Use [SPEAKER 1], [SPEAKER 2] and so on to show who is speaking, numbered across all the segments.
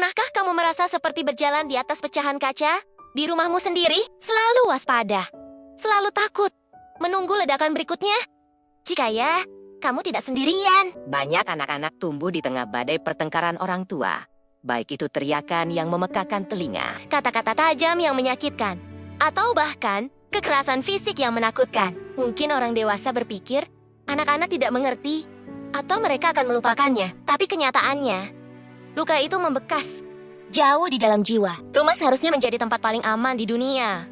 [SPEAKER 1] Pernahkah kamu merasa seperti berjalan di atas pecahan kaca? Di rumahmu sendiri, selalu waspada. Selalu takut. Menunggu ledakan berikutnya. Jika ya, kamu tidak sendirian.
[SPEAKER 2] Banyak anak-anak tumbuh di tengah badai pertengkaran orang tua. Baik itu teriakan yang memekakan telinga,
[SPEAKER 1] Kata-kata tajam yang menyakitkan. Atau bahkan, kekerasan fisik yang menakutkan. Mungkin orang dewasa berpikir, anak-anak tidak mengerti. Atau mereka akan melupakannya. Tapi kenyataannya, luka itu membekas. Jauh di dalam jiwa. Rumah seharusnya menjadi tempat paling aman di dunia.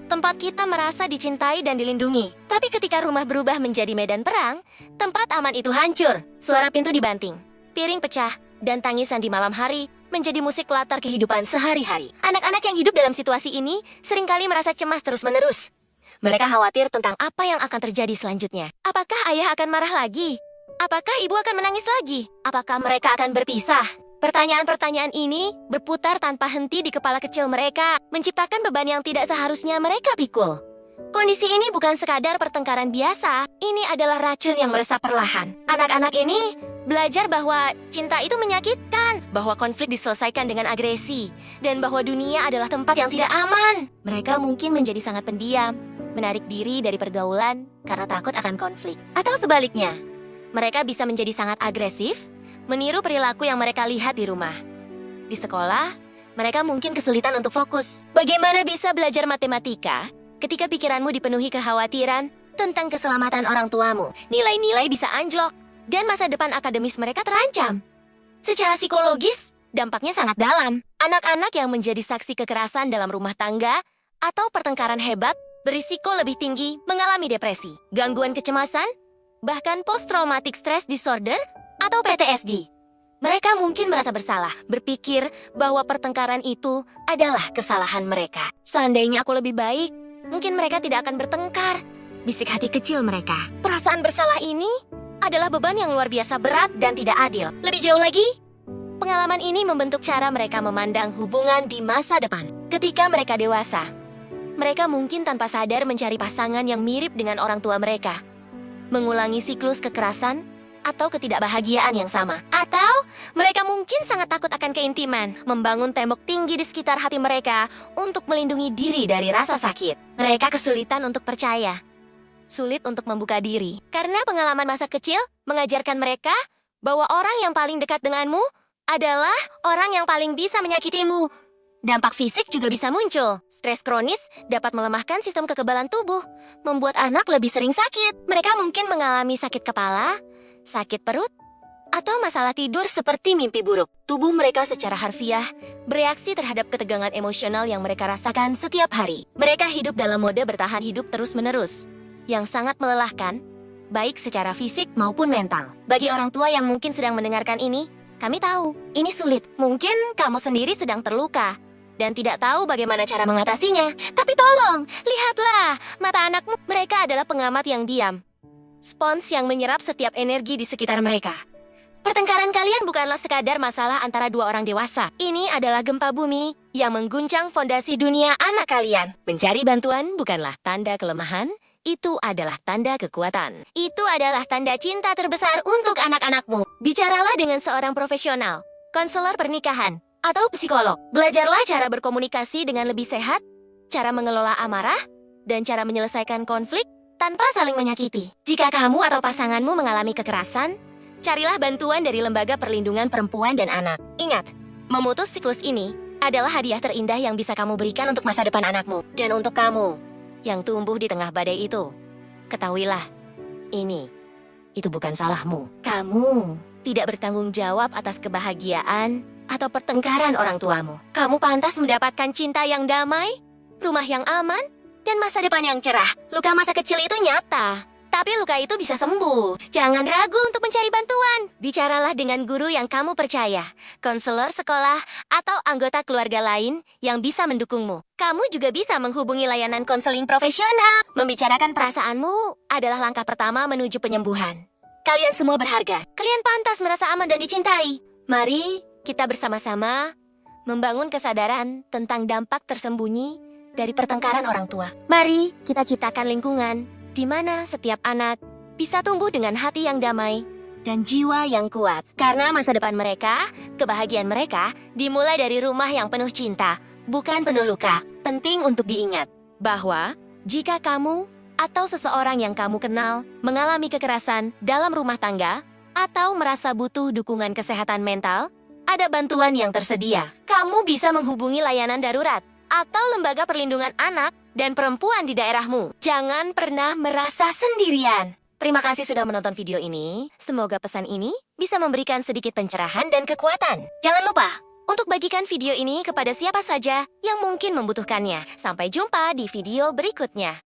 [SPEAKER 1] Tempat kita merasa dicintai dan dilindungi. Tapi ketika rumah berubah menjadi medan perang, tempat aman itu hancur. Suara pintu dibanting, piring pecah, dan tangisan di malam hari menjadi musik latar kehidupan sehari-hari. Anak-anak yang hidup dalam situasi ini seringkali merasa cemas terus-menerus. Mereka khawatir tentang apa yang akan terjadi selanjutnya. Apakah ayah akan marah lagi? Apakah ibu akan menangis lagi? Apakah mereka akan berpisah? Pertanyaan-pertanyaan ini berputar tanpa henti di kepala kecil mereka, menciptakan beban yang tidak seharusnya mereka pikul. Kondisi ini bukan sekadar pertengkaran biasa, ini adalah racun yang meresap perlahan. Anak-anak ini belajar bahwa cinta itu menyakitkan, bahwa konflik diselesaikan dengan agresi, dan bahwa dunia adalah tempat yang tidak aman. Mereka mungkin menjadi sangat pendiam, menarik diri dari pergaulan karena takut akan konflik. Atau sebaliknya, mereka bisa menjadi sangat agresif, meniru perilaku yang mereka lihat di rumah. Di sekolah, mereka mungkin kesulitan untuk fokus. Bagaimana bisa belajar matematika ketika pikiranmu dipenuhi kekhawatiran tentang keselamatan orang tuamu? Nilai-nilai bisa anjlok, dan masa depan akademis mereka terancam. Secara psikologis, dampaknya sangat dalam. Anak-anak yang menjadi saksi kekerasan dalam rumah tangga atau pertengkaran hebat berisiko lebih tinggi mengalami depresi, gangguan kecemasan, bahkan post-traumatic stress disorder atau PTSD. Mereka mungkin merasa bersalah, berpikir bahwa pertengkaran itu adalah kesalahan mereka. Seandainya aku lebih baik, mungkin mereka tidak akan bertengkar. Bisik hati kecil mereka. Perasaan bersalah ini adalah beban yang luar biasa berat dan tidak adil. Lebih jauh lagi, pengalaman ini membentuk cara mereka memandang hubungan di masa depan. Ketika mereka dewasa, mereka mungkin tanpa sadar mencari pasangan yang mirip dengan orang tua mereka, mengulangi siklus kekerasan atau ketidakbahagiaan yang sama. Atau mereka mungkin sangat takut akan keintiman, membangun tembok tinggi di sekitar hati mereka untuk melindungi diri dari rasa sakit. Mereka kesulitan untuk percaya, sulit untuk membuka diri, karena pengalaman masa kecil mengajarkan mereka bahwa orang yang paling dekat denganmu adalah orang yang paling bisa menyakitimu. Dampak fisik juga bisa muncul. Stres kronis dapat melemahkan sistem kekebalan tubuh, membuat anak lebih sering sakit. Mereka mungkin mengalami sakit kepala, sakit perut, atau masalah tidur seperti mimpi buruk. Tubuh mereka secara harfiah bereaksi terhadap ketegangan emosional yang mereka rasakan setiap hari. Mereka hidup dalam mode bertahan hidup terus-menerus, yang sangat melelahkan, baik secara fisik maupun mental. Bagi orang tua yang mungkin sedang mendengarkan ini, kami tahu, ini sulit. Mungkin kamu sendiri sedang terluka dan tidak tahu bagaimana cara mengatasinya. Tapi tolong, lihatlah, mata anakmu. Mereka adalah pengamat yang diam, spons yang menyerap setiap energi di sekitar mereka. Pertengkaran kalian bukanlah sekadar masalah antara dua orang dewasa. Ini adalah gempa bumi yang mengguncang fondasi dunia anak kalian. Mencari bantuan bukanlah tanda kelemahan, itu adalah tanda kekuatan. Itu adalah tanda cinta terbesar untuk anak-anakmu. Bicaralah dengan seorang profesional, konselor pernikahan, atau psikolog. Belajarlah cara berkomunikasi dengan lebih sehat, cara mengelola amarah, dan cara menyelesaikan konflik tanpa saling menyakiti. Jika kamu atau pasanganmu mengalami kekerasan, carilah bantuan dari Lembaga Perlindungan Perempuan dan Anak. Ingat, memutus siklus ini adalah hadiah terindah yang bisa kamu berikan untuk masa depan anakmu. Dan untuk kamu yang tumbuh di tengah badai itu, ketahuilah, itu bukan salahmu. Kamu tidak bertanggung jawab atas kebahagiaan atau pertengkaran orang tuamu. Kamu pantas mendapatkan cinta yang damai, rumah yang aman, dan masa depan yang cerah. Luka masa kecil itu nyata, tapi luka itu bisa sembuh. Jangan ragu untuk mencari bantuan. Bicaralah dengan guru yang kamu percaya, konselor sekolah, atau anggota keluarga lain yang bisa mendukungmu. Kamu juga bisa menghubungi layanan konseling profesional. Membicarakan perasaanmu adalah langkah pertama menuju penyembuhan. Kalian semua berharga. Kalian pantas merasa aman dan dicintai. Mari kita bersama-sama membangun kesadaran tentang dampak tersembunyi dari pertengkaran orang tua. Mari kita ciptakan lingkungan di mana setiap anak bisa tumbuh dengan hati yang damai dan jiwa yang kuat. Karena masa depan mereka, kebahagiaan mereka, dimulai dari rumah yang penuh cinta, bukan penuh luka. Penting untuk diingat bahwa jika kamu atau seseorang yang kamu kenal mengalami kekerasan dalam rumah tangga atau merasa butuh dukungan kesehatan mental, ada bantuan yang tersedia. Kamu bisa menghubungi layanan darurat atau lembaga perlindungan anak dan perempuan di daerahmu. Jangan pernah merasa sendirian. Terima kasih sudah menonton video ini. Semoga pesan ini bisa memberikan sedikit pencerahan dan kekuatan. Jangan lupa untuk bagikan video ini kepada siapa saja yang mungkin membutuhkannya. Sampai jumpa di video berikutnya.